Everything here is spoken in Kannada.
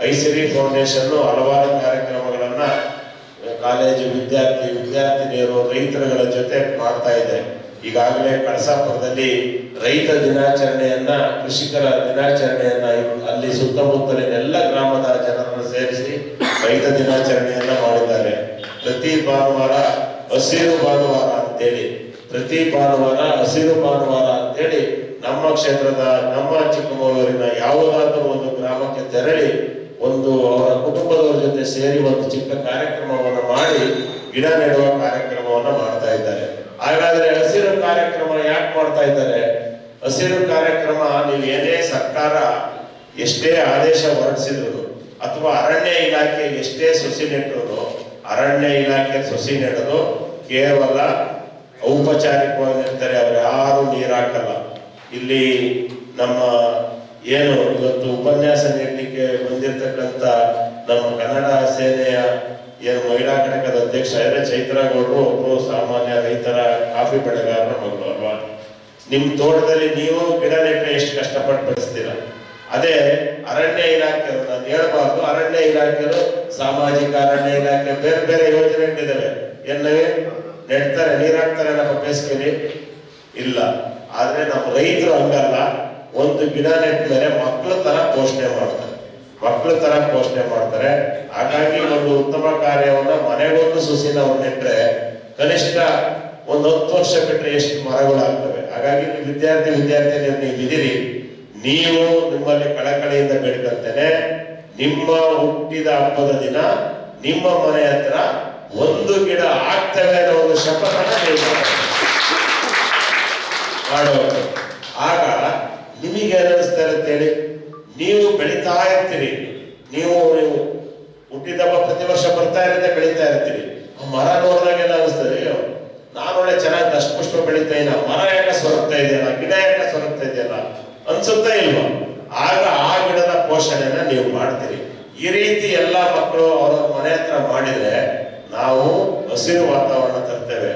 ಐಸಿರಿ ಫೌಂಡೇಶನ್ ಹಲವಾರು ಕಾರ್ಯಕ್ರಮಗಳನ್ನ ಕಾಲೇಜು ವಿದ್ಯಾರ್ಥಿನಿಯರು ರೈತರುಗಳ ಜೊತೆ ಮಾಡ್ತಾ ಇದೆ. ಈಗಾಗಲೇ ಕಳಸಾಪುರದಲ್ಲಿ ರೈತ ದಿನಾಚರಣೆಯನ್ನ, ಕೃಷಿಕರ ದಿನಾಚರಣೆಯನ್ನ ಅಲ್ಲಿ ಸುತ್ತಮುತ್ತಲಿನ ಎಲ್ಲ ಗ್ರಾಮದ ಜನರನ್ನು ಸೇರಿಸಿ ರೈತ ದಿನಾಚರಣೆಯನ್ನ ಮಾಡಿದ್ದಾರೆ. ಪ್ರತಿ ಭಾನುವಾರ ಹಸಿರು ಭಾನುವಾರ ಅಂತೇಳಿ ನಮ್ಮ ಕ್ಷೇತ್ರದ, ನಮ್ಮ ಚಿಕ್ಕಮಗಳೂರಿನ ಯಾವುದಾದ್ರೂ ಒಂದು ಗ್ರಾಮಕ್ಕೆ ತೆರಳಿ ಅವರ ಕುಟುಂಬದವರ ಜೊತೆ ಸೇರಿ ಒಂದು ಚಿಕ್ಕ ಕಾರ್ಯಕ್ರಮವನ್ನು ಮಾಡಿ ಗಿಡ ನೆಡುವ ಕಾರ್ಯಕ್ರಮವನ್ನು ಮಾಡ್ತಾ ಇದ್ದಾರೆ. ಹಾಗಾದ್ರೆ ಹಸಿರು ಕಾರ್ಯಕ್ರಮ ಯಾಕೆ ಮಾಡ್ತಾ ಇದ್ದಾರೆ? ಹಸಿರು ಕಾರ್ಯಕ್ರಮ ನೀವು ಏನೇ ಸರ್ಕಾರ ಎಷ್ಟೇ ಆದೇಶ ಹೊರಡಿಸಿದ್ರು ಅಥವಾ ಅರಣ್ಯ ಇಲಾಖೆ ಎಷ್ಟೇ ಸಸಿ ನೆಟ್ಟರು, ಅರಣ್ಯ ಇಲಾಖೆ ಸಸಿ ನೆಡೋದು ಕೇವಲ ಔಪಚಾರಿಕವಾಗಿ ನೆಡ್ತಾರೆ, ಅವ್ರು ಯಾರು ನೀರು ಹಾಕಲ್ಲ. ಇಲ್ಲಿ ನಮ್ಮ ಏನು ಇವತ್ತು ಉಪನ್ಯಾಸ ನೀಡಲಿಕ್ಕೆ ಬಂದಿರತಕ್ಕಂಥ ನಮ್ಮ ಕನ್ನಡ ಸೇನೆಯ ಏನು ಮಹಿಳಾ ಘಟಕದ ಅಧ್ಯಕ್ಷ ಚೈತ್ರ ಗೌಡರು ಒಬ್ಬರು ಸಾಮಾನ್ಯ ರೈತರ ಕಾಫಿ ಬೆಳೆಗಾರರ ಮಗಳು ಅಲ್ವಾ? ನಿಮ್ ತೋಟದಲ್ಲಿ ನೀವು ಗಿಡ ನೆಟ್ಟರೆ ಎಷ್ಟು ಕಷ್ಟಪಟ್ಟು ಬೆಳೆಸ್ತೀರ. ಅದೇ ಅರಣ್ಯ ಇಲಾಖೆ, ನಾನು ಹೇಳ್ಬಾರ್ದು, ಅರಣ್ಯ ಇಲಾಖೆಗಳು ಸಾಮಾಜಿಕ ಅರಣ್ಯ ಇಲಾಖೆ ಬೇರೆ ಬೇರೆ ಯೋಜನೆಗಳಿದ್ದಾವೆ. ಏನವೇ ನೆಡ್ತಾರೆ, ನೀರ್ ಹಾಕ್ತಾರೆ ನಮ್ಮ ಬೇಸಿಗೆಯಲ್ಲಿ ಇಲ್ಲ. ಆದ್ರೆ ನಮ್ಮ ರೈತರು ಹಂಗಲ್ಲ, ಒಂದು ಗಿಡ ನೆಟ್ಟ ಮೇಲೆ ಮಕ್ಕಳ ತರ ಪೋಷಣೆ ಮಾಡ್ತಾರೆ. ಹಾಗಾಗಿ ಒಂದು ಉತ್ತಮ ಕಾರ್ಯವನ್ನ ಮನೆಗೊಂದು ಸುಸಿನ ನೆಟ್ರೆ ಕನಿಷ್ಠ ಒಂದು 10 ವರ್ಷ ಬಿಟ್ಟರೆ ಎಷ್ಟು ಮರಗಳಾಗ್ತವೆ. ಹಾಗಾಗಿ ವಿದ್ಯಾರ್ಥಿನಿಯರು ನೀವಿದ್ದೀರಿ, ನೀವು ನಿಮ್ಮಲ್ಲಿ ಕಳಕಳಿಯಿಂದ ಬೇಡ್ಕೊಳ್ತೇನೆ, ನಿಮ್ಮ ಹುಟ್ಟಿದ ಹಬ್ಬದ ದಿನ ನಿಮ್ಮ ಮನೆ ಹತ್ರ ಒಂದು ಗಿಡ ಆಗ್ತವೆ ಅನ್ನೋ ಒಂದು ಶಪಥನ ನೀವು ಮಾಡೋದು. ಆಗ ನಿಮಗೆ ಅನಿಸ್ತಾರೆ ಅಂತೇಳಿ ನೀವು ಬೆಳೀತಾ ಇರ್ತೀರಿ. ನೀವು ಹುಟ್ಟಿದ ಹಬ್ಬ ಪ್ರತಿ ವರ್ಷ ಬರ್ತಾ ಇರುತ್ತೆ, ಬೆಳೀತಾ ಇರ್ತೀರಿ. ಮರ ನೋಡಿದಾಗ ಏನಾಗಿಸ್ತದೆ, ನಾನು ಒಳ್ಳೆ ಚೆನ್ನಾಗಿ ದಷ್ಟಪುಷ್ಟ ಬೆಳೀತಾ ಇಲ್ಲ, ಮರ ಯಾಕೆ ಸೊರಗ್ತಾ ಇದೆಯಲ್ಲ, ಗಿಡ ಯಾಕೆ ಸೊರಗ್ತಾ ಇದೆಯಲ್ಲ ಅನ್ಸುತ್ತಾ ಇಲ್ವಾ? ಆಗ ಆ ಗಿಡದ ಪೋಷಣೆನ ನೀವು ಮಾಡ್ತೀರಿ. ಈ ರೀತಿ ಎಲ್ಲ ಮಕ್ಕಳು ಅವ್ರ ಮನೆ ಹತ್ರ ಮಾಡಿದ್ರೆ ನಾವು ಹಸಿರು ವಾತಾವರಣ ತರ್ತೇವೆ.